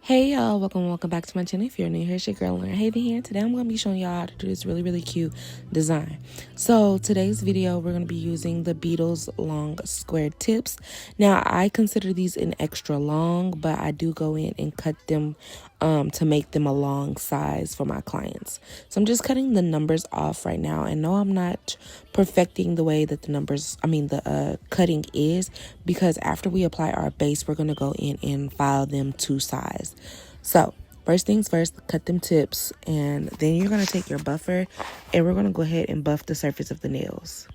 Hey y'all, welcome back to my channel. If you're new here, it's your girl Haven here. Today I'm going to be showing y'all how to do this really cute design. So today's video, we're going to be using the Beatles long square tips. Now I consider these an extra long, but I do go in and cut them to make them a long size for my clients. So I'm just cutting the numbers off right now, and no, I'm not perfecting the way that the cutting is, because after we apply our base, we're going to go in and file them to size. So first things first, cut them tips, and then you're going to take your buffer and we're going to go ahead and buff the surface of the nails.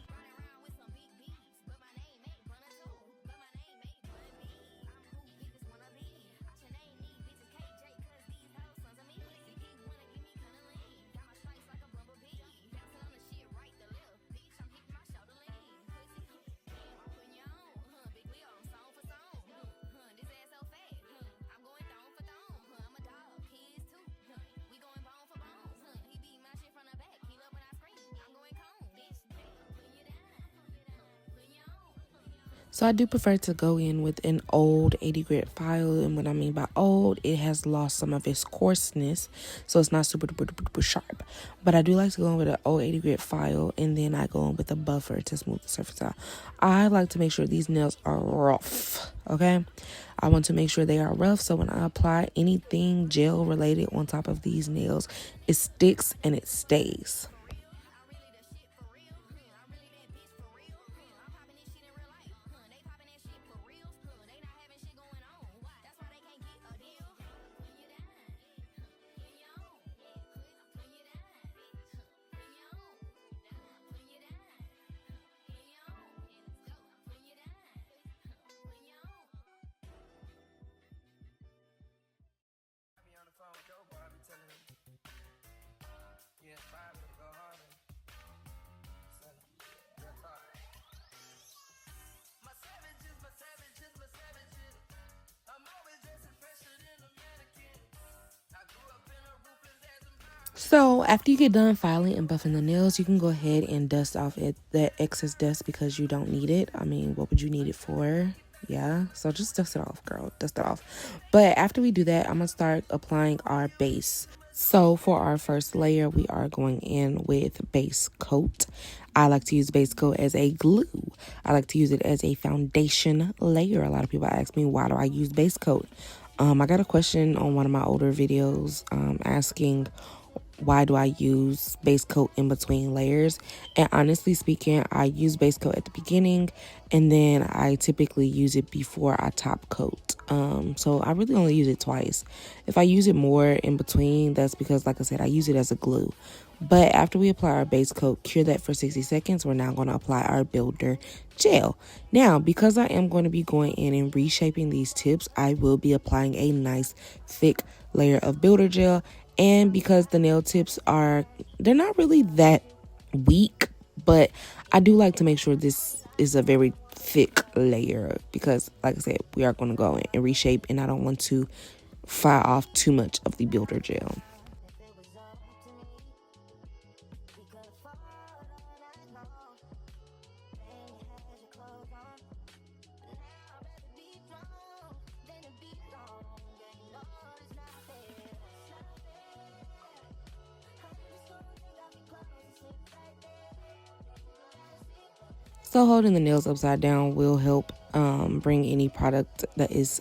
So I do prefer to go in with an old 80 grit file, and what I mean by old, it has lost some of its coarseness, so it's not super duper sharp. But I do like to go in with an old 80 grit file, and then I go in with a buffer to smooth the surface out. I like to make sure these nails are rough, okay? I want to make sure they are rough, so when I apply anything gel related on top of these nails, it sticks and it stays. So after you get done filing and buffing the nails, you can go ahead and dust off that excess dust, because you don't need it. I mean, what would you need it for? Yeah, so just dust it off, girl. Dust it off. But after we do that, I'm going to start applying our base. So for our first layer, we are going in with base coat. I like to use base coat as a glue. I like to use it as a foundation layer. A lot of people ask me, why do I use base coat? I got a question on one of my older videos asking, why do I use base coat in between layers? And honestly speaking, I use base coat at the beginning, and then I typically use it before I top coat. So I really only use it twice. If I use it more in between, that's because, like I said, I use it as a glue. But after we apply our base coat, cure that for 60 seconds, we're now going to apply our builder gel. Now, because I am going to be going in and reshaping these tips, I will be applying a nice thick layer of builder gel. And because the nail tips they're not really that weak, but I do like to make sure this is a very thick layer, because, like I said, we are going to go in and reshape, and I don't want to fire off too much of the builder gel. So holding the nails upside down will help bring any product that is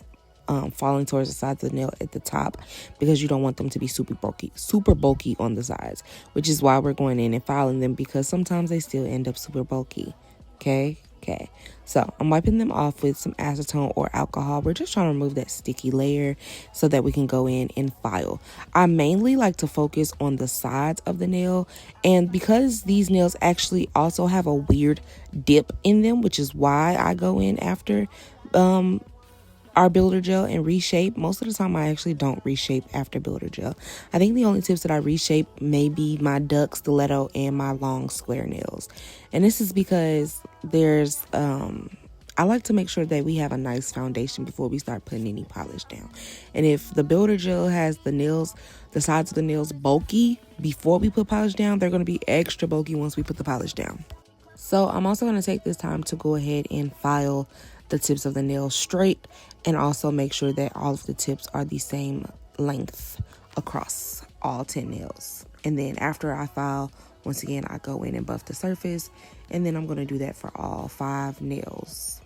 falling towards the sides of the nail at the top, because you don't want them to be super bulky on the sides, which is why we're going in and filing them, because sometimes they still end up super bulky. Okay. So I'm wiping them off with some acetone or alcohol. We're just trying to remove that sticky layer so that we can go in and file. I mainly like to focus on the sides of the nail, and because these nails actually also have a weird dip in them, which is why I go in after our builder gel and reshape. Most of the time I actually don't reshape after builder gel. I think the only tips that I reshape may be my duck, stiletto, and my long square nails. And this is because I like to make sure that we have a nice foundation before we start putting any polish down. And if the builder gel has the sides of the nails bulky before we put polish down, they're going to be extra bulky once we put the polish down. So I'm also going to take this time to go ahead and file the tips of the nails straight, and also make sure that all of the tips are the same length across all 10 nails. And then after I file, once again, I go in and buff the surface, and then I'm going to do that for all 5 nails.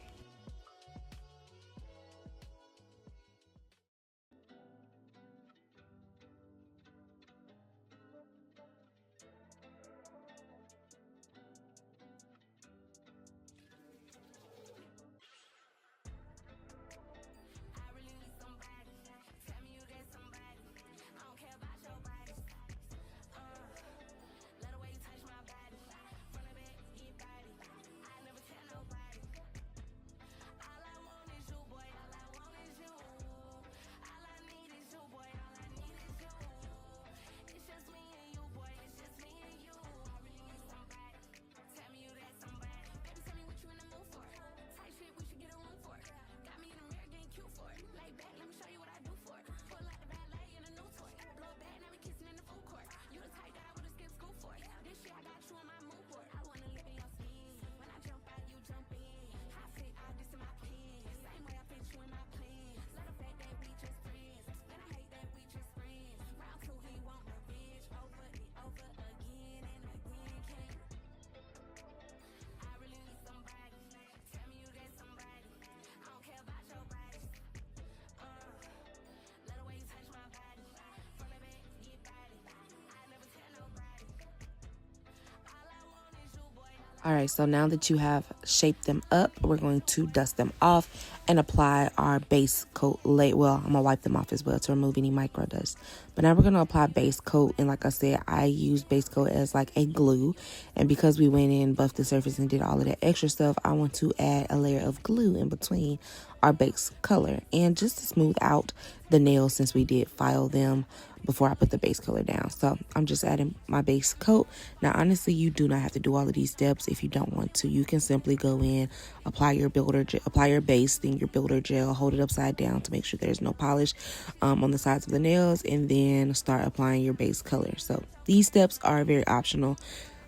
All right, so now that you have shaped them up, we're going to dust them off and apply our base coat layer. Well, I'm gonna wipe them off as well to remove any micro dust. But now we're gonna apply base coat, and like I said, I use base coat as like a glue. And because we went in, buffed the surface, and did all of that extra stuff, I want to add a layer of glue in between our base color, and just to smooth out the nails since we did file them before I put the base color down. So I'm just adding my base coat. Now, honestly, you do not have to do all of these steps if you don't want to. You can simply go in, apply your base, then your builder gel, hold it upside down to make sure there's no polish on the sides of the nails, and then start applying your base color. So these steps are very optional,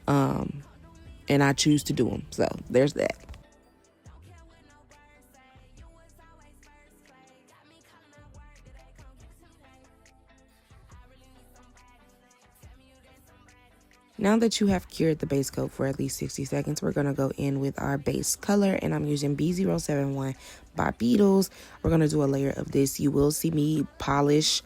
and I choose to do them. So there's that. Now that you have cured the base coat for at least 60 seconds, we're going to go in with our base color, and I'm using B071 by Beetles. We're going to do a layer of this. You will see me polish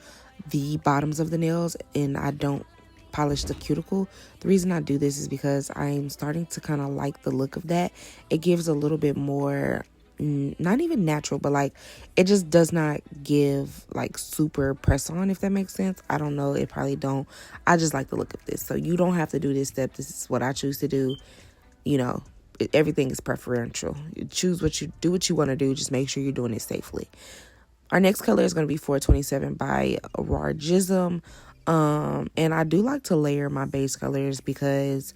the bottoms of the nails, and I don't polish the cuticle. The reason I do this is because I'm starting to kind of like the look of that. It gives a little bit more, not even natural, but like it just does not give like super press on, if that makes sense. I don't know, it probably don't. I just like the look of this. So you don't have to do this step. This is what I choose to do. You know, everything is preferential. You choose what you do, what you want to do. Just make sure you're doing it safely. Our next color is going to be 427 by Rargism. And I do like to layer my base colors because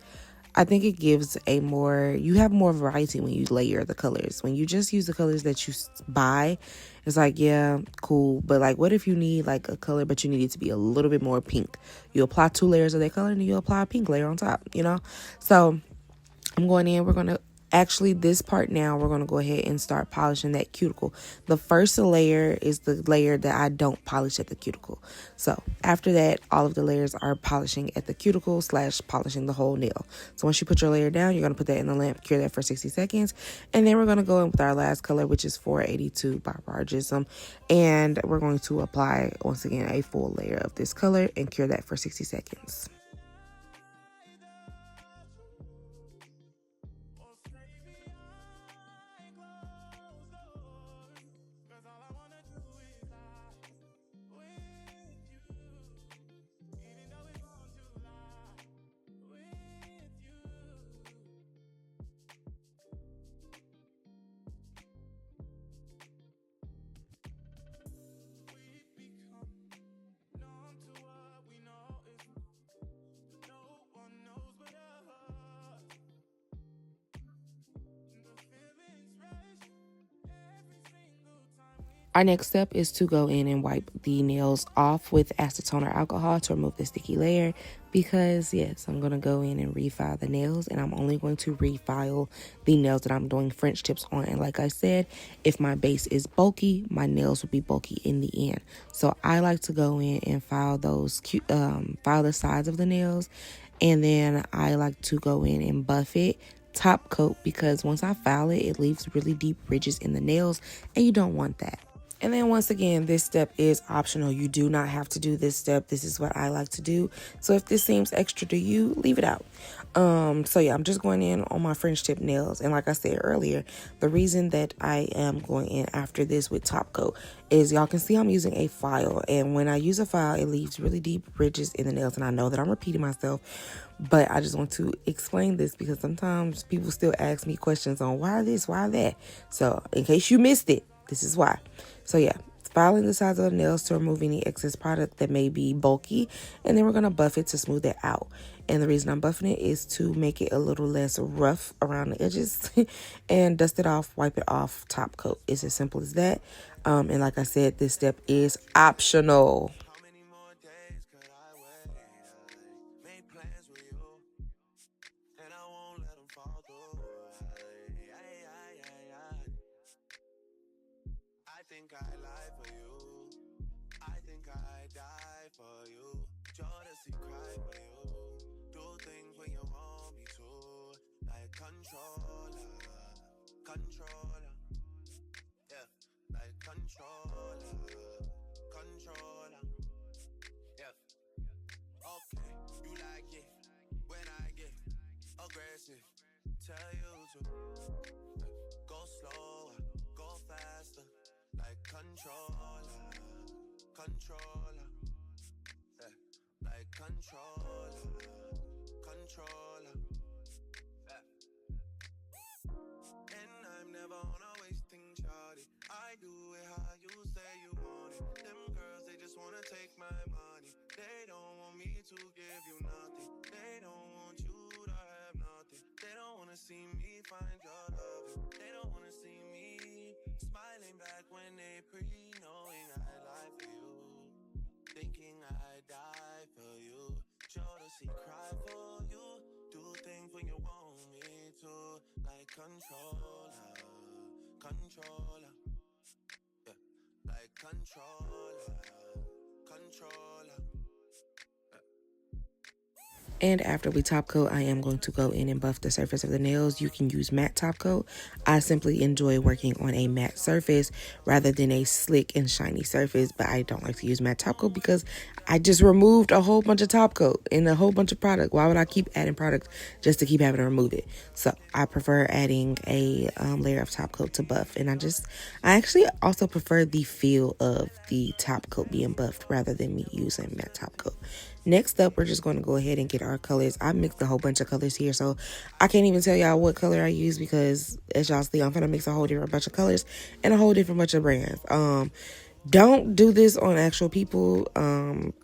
I think it gives you have more variety when you layer the colors. When you just use the colors that you buy, it's like, yeah, cool. But like, what if you need like a color, but you need it to be a little bit more pink? You apply 2 layers of that color, and then you apply a pink layer on top, you know? So I'm going in, this part now, we're going to go ahead and start polishing that cuticle. The first layer is the layer that I don't polish at the cuticle. So after that, all of the layers are polishing at the cuticle / polishing the whole nail. So once you put your layer down, you're going to put that in the lamp, cure that for 60 seconds. And then we're going to go in with our last color, which is 482 by Rargism. And we're going to apply, once again, a full layer of this color and cure that for 60 seconds. Our next step is to go in and wipe the nails off with acetone or alcohol to remove the sticky layer, because yes, I'm going to go in and refile the nails, and I'm only going to refile the nails that I'm doing French tips on. And like I said, if my base is bulky, my nails will be bulky in the end. So I like to go in and file those file the sides of the nails, and then I like to go in and buff it top coat, because once I file it, it leaves really deep ridges in the nails, and you don't want that. And then once again, this step is optional. You do not have to do this step. This is what I like to do. So if this seems extra to you, leave it out. So yeah, I'm just going in on my French tip nails. And like I said earlier, the reason that I am going in after this with top coat is y'all can see I'm using a file. And when I use a file, it leaves really deep ridges in the nails. And I know that I'm repeating myself, but I just want to explain this because sometimes people still ask me questions on why this, why that. So in case you missed it, this is why. So yeah, filing the sides of the nails to remove any excess product that may be bulky, and then we're going to buff it to smooth it out. And the reason I'm buffing it is to make it a little less rough around the edges and dust it off, wipe it off, top coat. It's as simple as that. And like I said, this step is optional. And after we top coat, I am going to go in and buff the surface of the nails. You can use matte top coat. I simply enjoy working on a matte surface rather than a slick and shiny surface, but I don't like to use matte top coat because I just removed a whole bunch of top coat and a whole bunch of product. Why would I keep adding product just to keep having to remove it? So I prefer adding a layer of top coat to buff. And I actually also prefer the feel of the top coat being buffed rather than me using matte top coat. Next up, we're just going to go ahead and get our colors. I mixed a whole bunch of colors here, so I can't even tell y'all what color I use because, as y'all see, I'm going to mix a whole different bunch of colors and a whole different bunch of brands. Don't do this on actual people.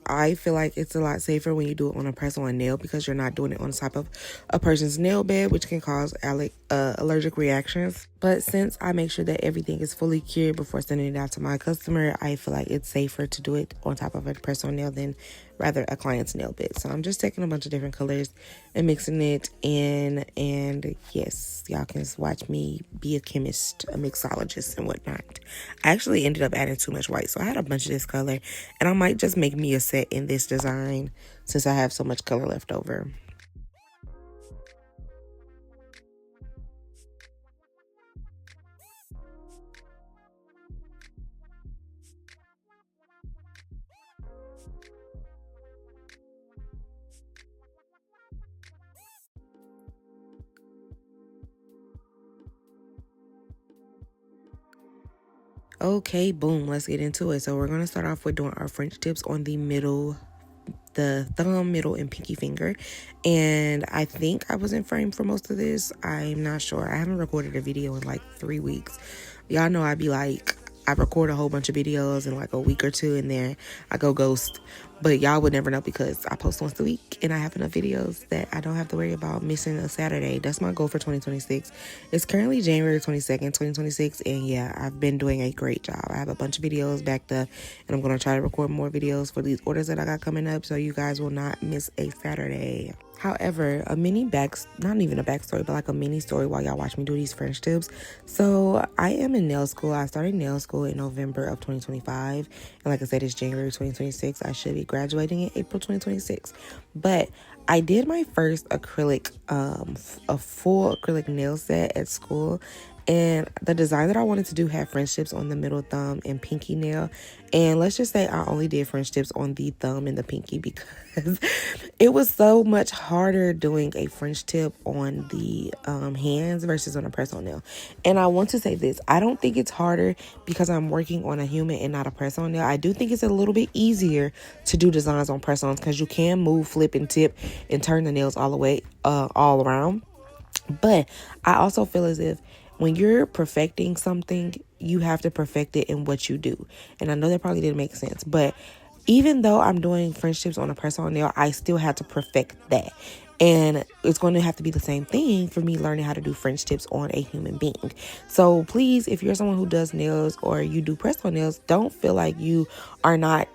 I feel like it's a lot safer when you do it on a press-on nail because you're not doing it on top of a person's nail bed, which can cause allergic reactions. But since I make sure that everything is fully cured before sending it out to my customer, I feel like it's safer to do it on top of a press-on nail than rather a client's nail bed. So I'm just taking a bunch of different colors and mixing it in. And yes, y'all can watch me be a chemist, a mixologist, and whatnot. I actually ended up adding too much white, so I had a bunch of this color, and I might just make me a set in this design since I have so much color left over. Okay, boom, let's get into it. So we're going to start off with doing our French tips on the middle, the thumb, middle, and pinky finger. And I think I was in frame for most of this. I'm not sure. I haven't recorded a video in like 3 weeks. Y'all know I be like I record a whole bunch of videos in like a week or two, and then I go ghost. But y'all would never know because I post once a week and I have enough videos that I don't have to worry about missing a Saturday. That's my goal for 2026. It's currently January 22nd, 2026, and yeah, I've been doing a great job. I have a bunch of videos backed up, and I'm going to try to record more videos for these orders that I got coming up, so you guys will not miss a Saturday. However, not even a backstory, but like a mini story while y'all watch me do these French tips. So I am in nail school. I started nail school in November of 2025. And like I said, it's January 2026. I should be graduating in April 2026. But I did my first acrylic, a full acrylic nail set at school. And the design that I wanted to do had French tips on the middle thumb and pinky nail. And let's just say I only did French tips on the thumb and the pinky because it was so much harder doing a French tip on the hands versus on a press-on nail. And I want to say this. I don't think it's harder because I'm working on a human and not a press-on nail. I do think it's a little bit easier to do designs on press-ons because you can move, flip, and tip and turn the nails all the way, all around. But I also feel as if when you're perfecting something, you have to perfect it in what you do. And I know that probably didn't make sense, but even though I'm doing French tips on a press-on nail, I still have to perfect that. And it's going to have to be the same thing for me learning how to do French tips on a human being. So please, if you're someone who does nails or you do press-on nails, don't feel like you are not,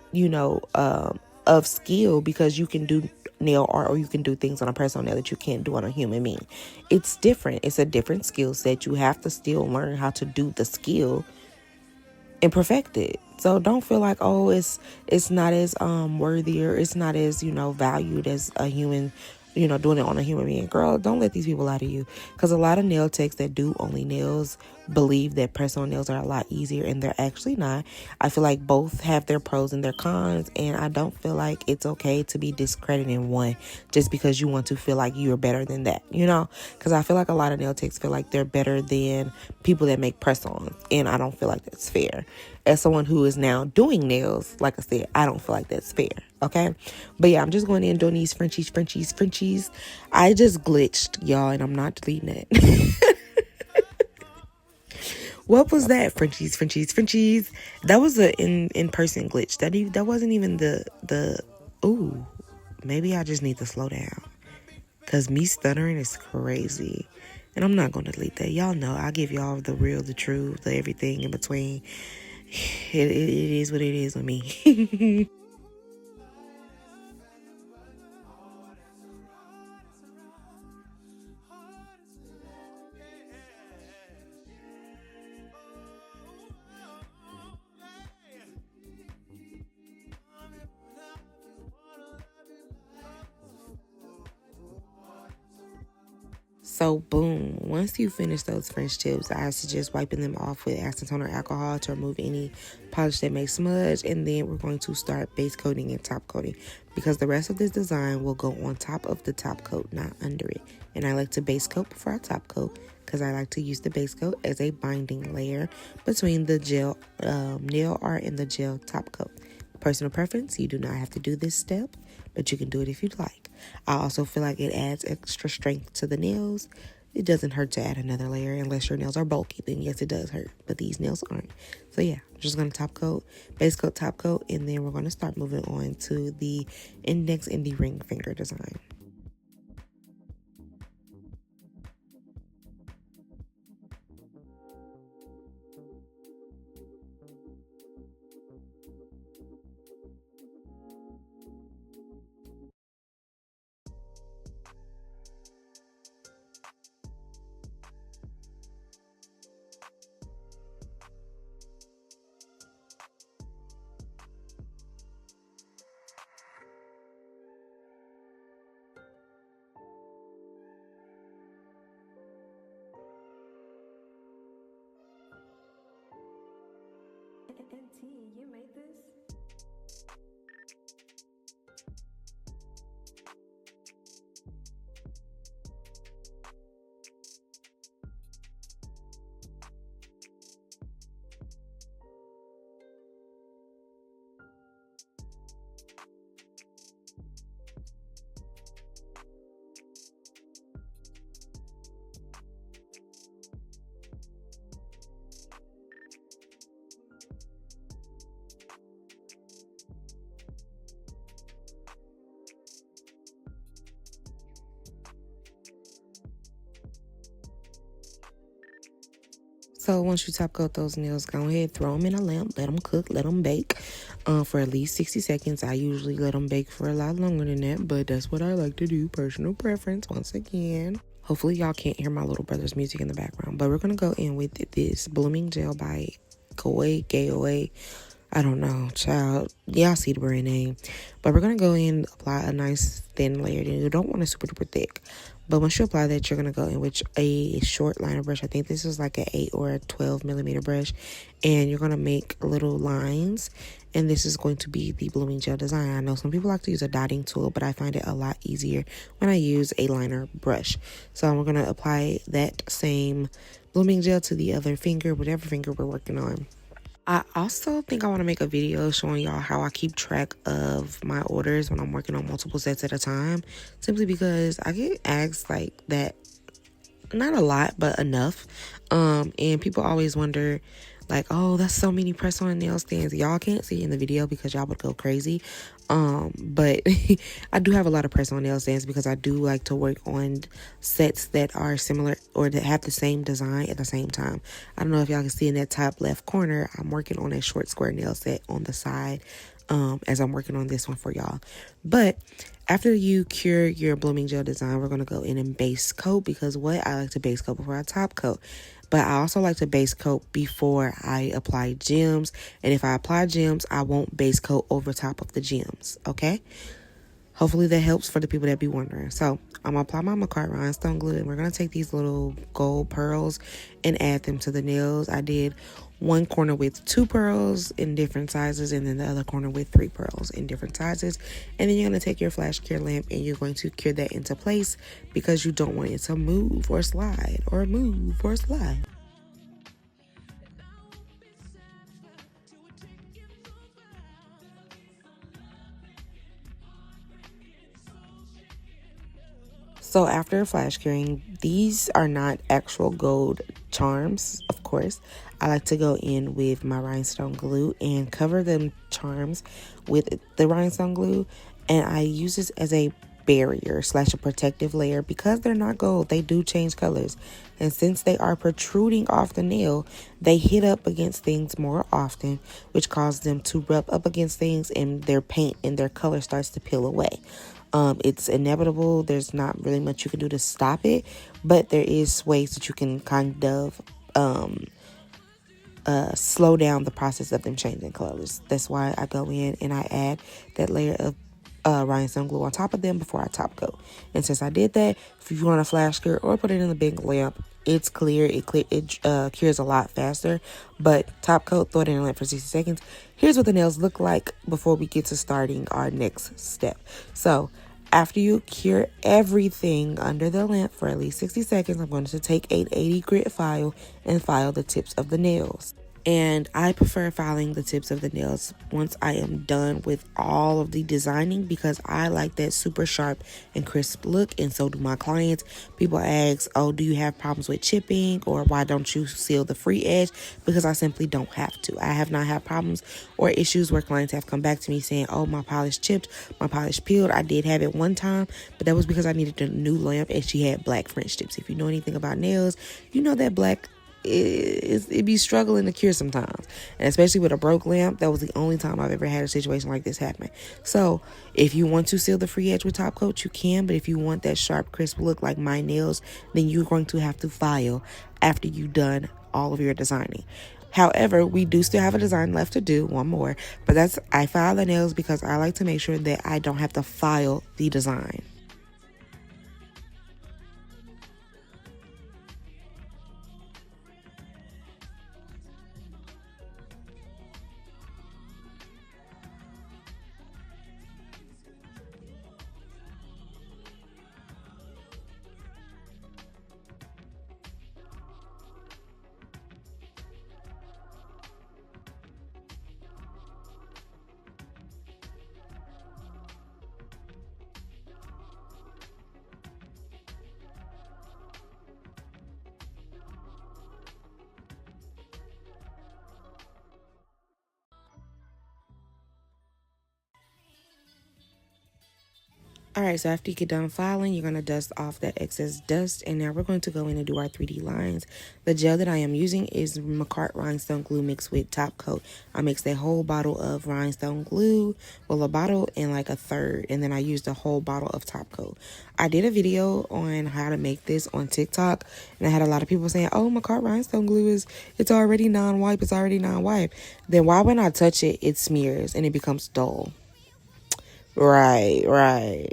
of skill because you can do nail art or you can do things on a press-on nail that you can't do on a human being. It's different. It's a different skill set. You have to still learn how to do the skill and perfect it. So don't feel like, oh, it's not as worthy or it's not as, valued as a human, doing it on a human being. Girl, don't let these people lie to you. Because a lot of nail techs that do only nails believe that press-on nails are a lot easier, and they're actually not. I feel like both have their pros and their cons, and I don't feel like it's okay to be discrediting one just because you want to feel like you're better than that, because I feel like a lot of nail techs feel like they're better than people that make press-ons, and I don't feel like that's fair. As someone who is now doing nails, like I said, I don't feel like that's fair. Okay. But yeah, I'm just going in doing these Frenchies. I just glitched, y'all, and I'm not deleting it. What was that? Frenchies. That was a in-person glitch. That wasn't even the ooh, maybe I just need to slow down. Cause me stuttering is crazy. And I'm not gonna delete that. Y'all know I give y'all the real, the true, the everything in between. It is what it is with me. So boom, once you finish those French tips, I suggest wiping them off with acetone or alcohol to remove any polish that may smudge. And then we're going to start base coating and top coating because the rest of this design will go on top of the top coat, not under it. And I like to base coat before I top coat because I like to use the base coat as a binding layer between the gel nail art and the gel top coat. Personal preference, you do not have to do this step, but you can do it if you'd like. I also feel like it adds extra strength to the nails. It doesn't hurt to add another layer unless your nails are bulky. Then yes, it does hurt, but these nails aren't. So yeah, I'm just going to top coat, base coat, top coat, and then we're going to start moving on to the index and the ring finger design. NT, you made this? So once you top coat those nails, go ahead, throw them in a lamp, let them cook, let them bake for at least 60 seconds. I usually let them bake for a lot longer than that, but that's what I like to do, personal preference, once again. Hopefully y'all can't hear my little brother's music in the background, but we're going to go in with this Blooming Gel by Gay. I don't know, child. Y'all see the brand name. But we're going to go in and apply a nice thin layer. And you don't want it super duper thick. But once you apply that, you're going to go in with a short liner brush. I think this is like an 8 or a 12 millimeter brush. And you're going to make little lines. And this is going to be the Blooming Gel design. I know some people like to use a dotting tool, but I find it a lot easier when I use a liner brush. So we're going to apply that same Blooming Gel to the other finger, whatever finger we're working on. I also think I want to make a video showing y'all how I keep track of my orders when I'm working on multiple sets at a time. Simply because I get asked like that, not a lot, but enough. And people always wonder like, oh, that's so many press on nail stands. Y'all can't see it in the video because y'all would go crazy. But I do have a lot of press on nail stands because I do like to work on sets that are similar or that have the same design at the same time. I don't know if y'all can see in that top left corner, I'm working on a short square nail set on the side as I'm working on this one for y'all. But after you cure your Blooming Gel design, we're going to go in and base coat because I like to base coat before I top coat. But I also like to base coat before I apply gems. And if I apply gems, I won't base coat over top of the gems, okay? Hopefully that helps for the people that be wondering. So I'm going to apply my Macart rhinestone glue, and we're going to take these little gold pearls and add them to the nails. I did one corner with 2 pearls in different sizes, and then the other corner with 3 pearls in different sizes. And then you're going to take your flash cure lamp and you're going to cure that into place because you don't want it to move or slide or move or slide. So after flash curing, these are not actual gold charms, of course. I like to go in with my rhinestone glue and cover them charms with the rhinestone glue. And I use this as a barrier / a protective layer because they're not gold. They do change colors. And since they are protruding off the nail, they hit up against things more often, which causes them to rub up against things and their paint and their color starts to peel away. It's inevitable. There's not really much you can do to stop it, but there is ways that you can kind of slow down the process of them changing colors. That's why I go in and I add that layer of rhinestone glue on top of them before I top coat. And since I did that, if you want a flash cure or put it in the big lamp, it's clear. It cures a lot faster. But top coat, throw it in a lamp for 60 seconds. Here's what the nails look like before we get to starting our next step. So after you cure everything under the lamp for at least 60 seconds, I'm going to take a 80 grit file and file the tips of the nails. And I prefer filing the tips of the nails once I am done with all of the designing because I like that super sharp and crisp look, and so do my clients. People ask, oh, do you have problems with chipping, or why don't you seal the free edge? Because I simply don't have to. I have not had problems or issues where clients have come back to me saying, oh, my polish chipped, my polish peeled. I did have it one time, but that was because I needed a new lamp and she had black French tips. If you know anything about nails, you know that black it be struggling to cure sometimes, and especially with a broke lamp. That was the only time I've ever had a situation like this happen. So if you want to seal the free edge with top coat, you can, but if you want that sharp crisp look like my nails, then you're going to have to file after you've done all of your designing. However, we do still have a design left to do, one more, but I file the nails because I like to make sure that I don't have to file the design. Alright, so after you get done filing, you're going to dust off that excess dust. And now we're going to go in and do our 3D lines. The gel that I am using is McCart Rhinestone Glue mixed with Top Coat. I mixed a whole bottle of rhinestone glue, well, a bottle and like a third. And then I used a whole bottle of Top Coat. I did a video on how to make this on TikTok. And I had a lot of people saying, oh, McCart Rhinestone Glue it's already non-wipe. It's already non-wipe. Then why when I touch it, it smears and it becomes dull. Right.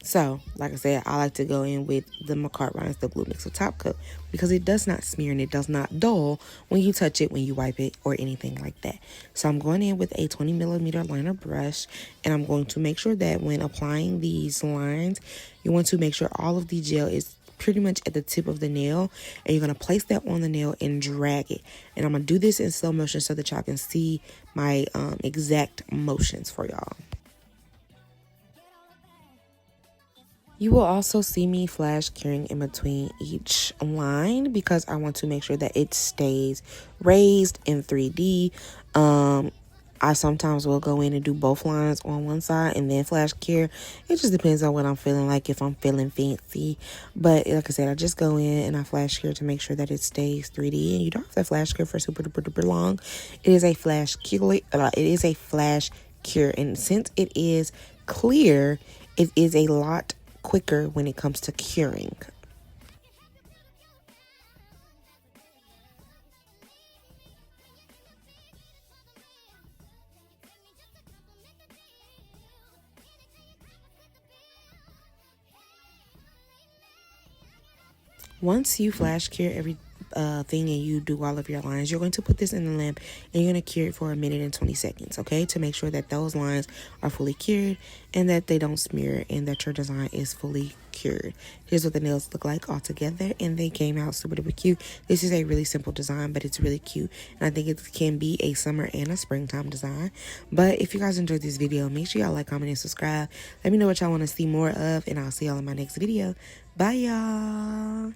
So, like I said, I like to go in with the McCart Rhinestone Glue Mix with Top Coat because it does not smear and it does not dull when you touch it, when you wipe it, or anything like that. So I'm going in with a 20mm liner brush, and I'm going to make sure that when applying these lines, you want to make sure all of the gel is pretty much at the tip of the nail, and you're going to place that on the nail and drag it. And I'm going to do this in slow motion so that y'all can see my exact motions for y'all. You will also see me flash curing in between each line because I want to make sure that it stays raised in 3D. I sometimes will go in and do both lines on one side and then flash cure. It just depends on what I'm feeling like, if I'm feeling fancy. But like I said, I just go in and I flash cure to make sure that it stays 3D. And you don't have to flash cure for super duper long. It is a flash cure. And since it is clear, it is a lot quicker when it comes to curing. Once you flash cure every thing and you do all of your lines, you're going to put this in the lamp and you're going to cure it for 1 minute and 20 seconds, okay, to make sure that those lines are fully cured and that they don't smear and that your design is fully cured. Here's what the nails look like all together, and they came out super duper cute. This is a really simple design, but it's really cute, and I think it can be a summer and a springtime design. But if you guys enjoyed this video, make sure y'all like, comment, and subscribe. Let me know what y'all want to see more of, and I'll see y'all in my next video. Bye, y'all.